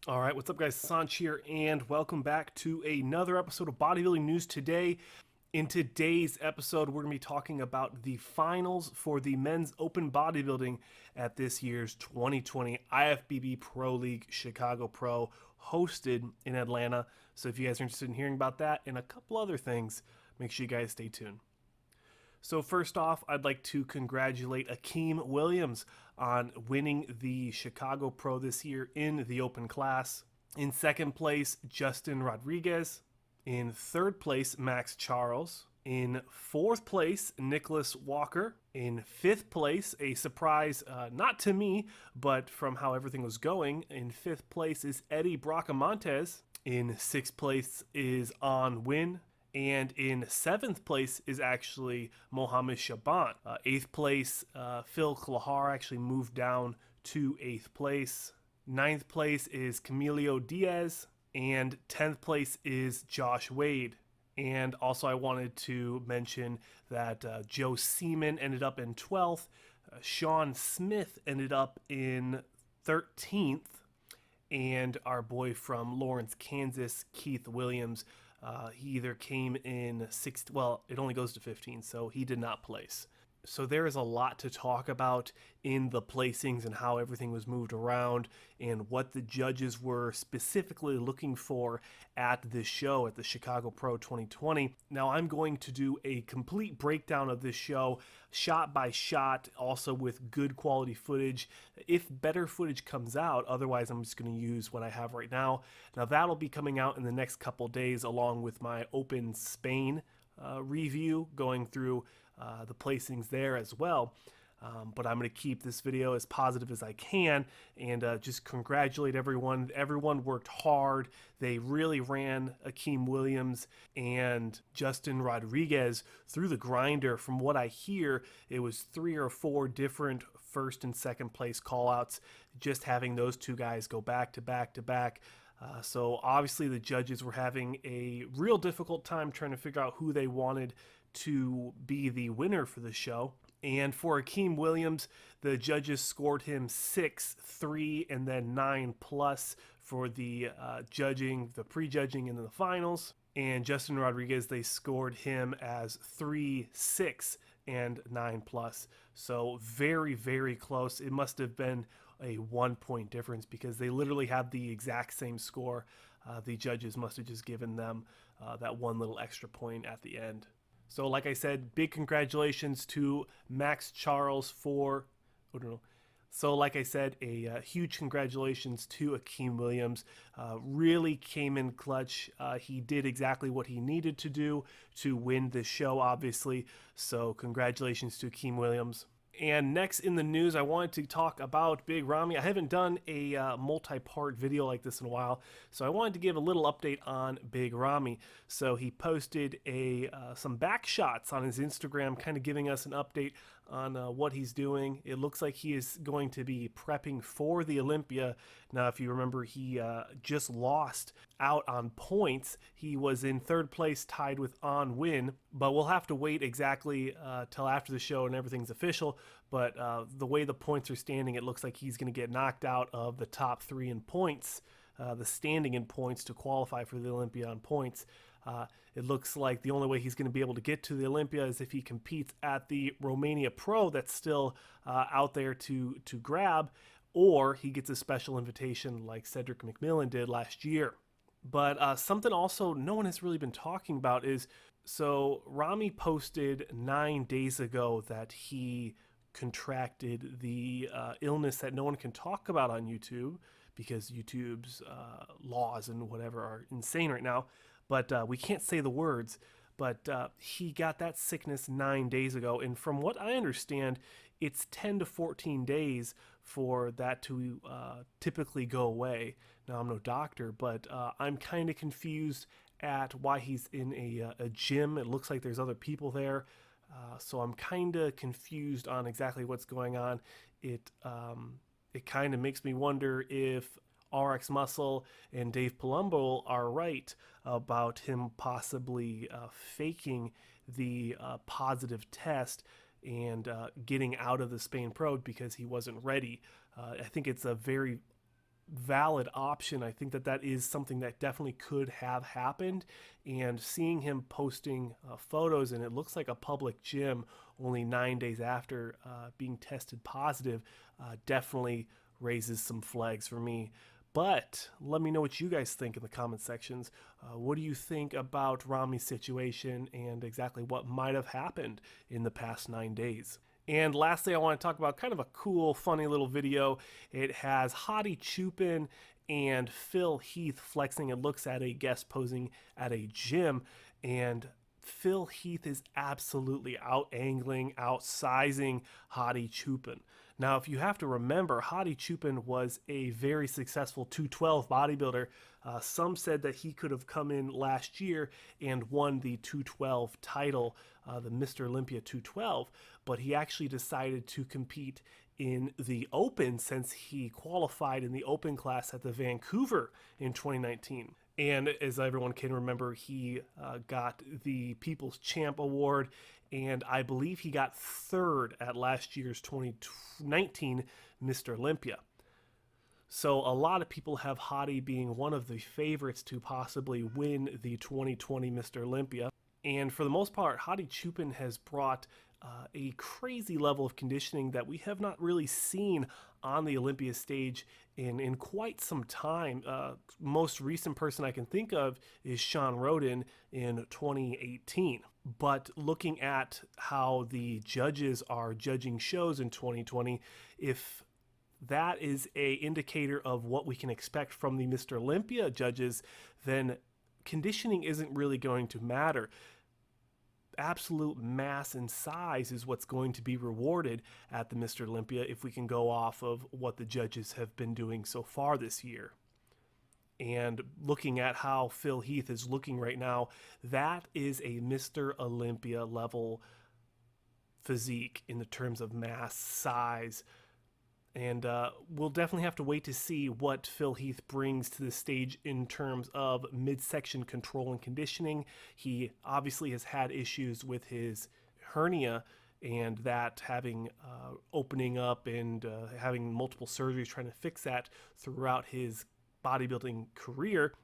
All right, what's up, guys? Sanch here, and welcome back to another episode of Bodybuilding News Today. In today's episode, we're going to be talking about the finals for the men's open bodybuilding at this year's 2020 IFBB Pro League Chicago Pro, hosted in Atlanta. So if you guys are interested in hearing about that and a couple other things, make sure you guys stay tuned. So first off, I'd like to congratulate Akim Williams on winning the Chicago Pro this year in the open class. In second place, Justin Rodriguez. In third place, Max Charles. In fourth place, Nicholas Walker. In fifth place, a surprise, not to me, but from how everything was going, in fifth place is Eddie Bracamontes. In sixth place is On Win. And in seventh place is actually Mohammed Shaban. Eighth place, Phil Heath actually moved down to eighth place. Ninth place is Camilo Diaz. And 10th place is Josh Wade. And also, I wanted to mention that Joe Seaman ended up in 12th. Sean Smith ended up in 13th. And our boy from Lawrence, Kansas, Keith Williams, he either came in 6th, well, it only goes to 15, so he did not place. So there is a lot to talk about in the placings and how everything was moved around and what the judges were specifically looking for at this show at the Chicago Pro 2020. Now I'm going to do a complete breakdown of this show, shot by shot, also with good quality footage. If better footage comes out, otherwise I'm just going to use what I have right now. Now that'll be coming out in the next couple days along with my Open Spain review, going through the placings there as well. But I'm going to keep this video as positive as I can and just congratulate everyone. Everyone worked hard. They really ran Akim Williams and Justin Rodriguez through the grinder. From what I hear, it was 3 or 4 different first and second place callouts, just having those two guys go back to back to back. So obviously the judges were having a real difficult time trying to figure out who they wanted to be the winner for the show. And for Akim Williams, the judges scored him 6, 3, and then 9 plus for the judging, the prejudging, and then the finals. And Justin Rodriguez, they scored him as 3, 6, and 9 plus. So very, very close. It must have been a 1-point difference because they literally have the exact same score. The judges must have just given them that one little extra point at the end. So like I said, big congratulations to Max Charles for, So like I said, a huge congratulations to Akim Williams. Really came in clutch. He did exactly what he needed to do to win this show, obviously. So congratulations to Akim Williams. And next in the news, I wanted to talk about Big Ramy. I haven't done a multi-part video like this in a while, so I wanted to give a little update on Big Ramy. So he posted some back shots on his Instagram, kind of giving us an update on what he's doing. It looks like he is going to be prepping for the Olympia. Now, if you remember, he just lost out on points. He was in third place, tied with On Win, but we'll have to wait exactly till after the show and everything's official. But the way the points are standing, it looks like he's going to get knocked out of the top 3 in points, the standing in points to qualify for the Olympia on points. It looks like the only way he's going to be able to get to the Olympia is if he competes at the Romania Pro that's still out there to grab, or he gets a special invitation like Cedric McMillan did last year. But something also no one has really been talking about is, so Ramy posted 9 days ago that he contracted the illness that no one can talk about on YouTube because YouTube's laws and whatever are insane right now. But we can't say the words. But he got that sickness 9 days ago. And from what I understand, it's 10 to 14 days for that to typically go away. Now, I'm no doctor, but I'm kind of confused at why he's in a gym. It looks like there's other people there. So I'm kind of confused on exactly what's going on. It kind of makes me wonder if RX Muscle and Dave Palumbo are right about him possibly faking the positive test and getting out of the Spain Pro because he wasn't ready. I think it's a very valid option. I think that that is something that definitely could have happened. And seeing him posting photos, and it looks like a public gym only 9 days after being tested positive, definitely raises some flags for me. But let me know what you guys think in the comment sections. What do you think about Ramy's situation and exactly what might have happened in the past 9 days? And lastly, I want to talk about kind of a cool, funny little video. It has Hadi Choopan and Phil Heath flexing. It looks at a guest posing at a gym, and Phil Heath is absolutely out-angling, out-sizing Hadi Choopan. Now, if you have to remember, Hadi Choopan was a very successful 212 bodybuilder. Some said that he could have come in last year and won the 212 title, the Mr. Olympia 212, but he actually decided to compete in the Open since he qualified in the Open class at the Vancouver in 2019. And as everyone can remember, he got the People's Champ Award, and I believe he got third at last year's 2019 Mr. Olympia. So a lot of people have Hadi being one of the favorites to possibly win the 2020 Mr. Olympia. And for the most part, Hadi Choopan has brought a crazy level of conditioning that we have not really seen on the Olympia stage in quite some time. Most recent person I can think of is Sean Roden in 2018. But looking at how the judges are judging shows in 2020, if that is a indicator of what we can expect from the Mr. Olympia judges, then conditioning isn't really going to matter. Absolute mass and size is what's going to be rewarded at the Mr. Olympia if we can go off of what the judges have been doing so far this year. And looking at how Phil Heath is looking right now, that is a Mr. Olympia level physique in the terms of mass, size. And we'll definitely have to wait to see what Phil Heath brings to the stage in terms of midsection control and conditioning. He obviously has had issues with his hernia, and that having opening up and having multiple surgeries trying to fix that throughout his bodybuilding career.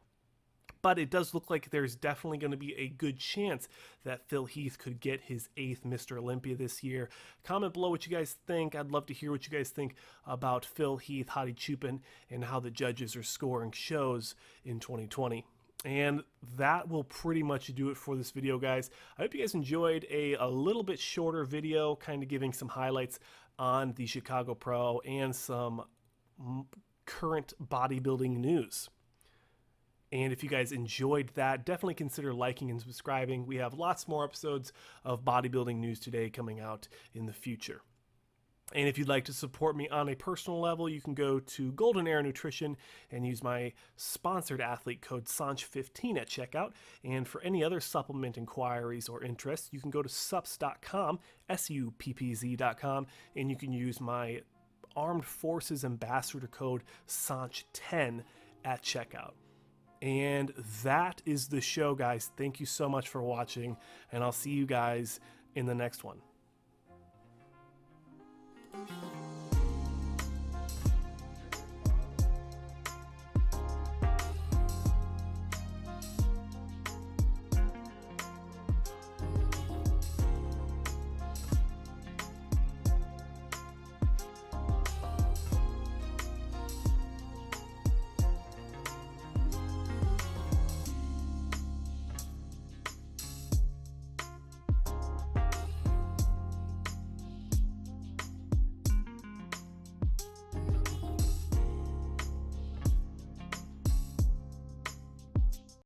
But it does look like there's definitely going to be a good chance that Phil Heath could get his 8th Mr. Olympia this year. Comment below what you guys think. I'd love to hear what you guys think about Phil Heath, Hadi Choopan, and how the judges are scoring shows in 2020. And that will pretty much do it for this video, guys. I hope you guys enjoyed a little bit shorter video, kind of giving some highlights on the Chicago Pro and some current bodybuilding news. And if you guys enjoyed that, definitely consider liking and subscribing. We have lots more episodes of bodybuilding news today coming out in the future. And if you'd like to support me on a personal level, you can go to Golden Era Nutrition and use my sponsored athlete code SANCH15 at checkout. And for any other supplement inquiries or interests, you can go to sups.com, SUPPZ.com, and you can use my Armed Forces Ambassador code SANCH10 at checkout. And that is the show, guys. Thank you so much for watching, and I'll see you guys in the next one.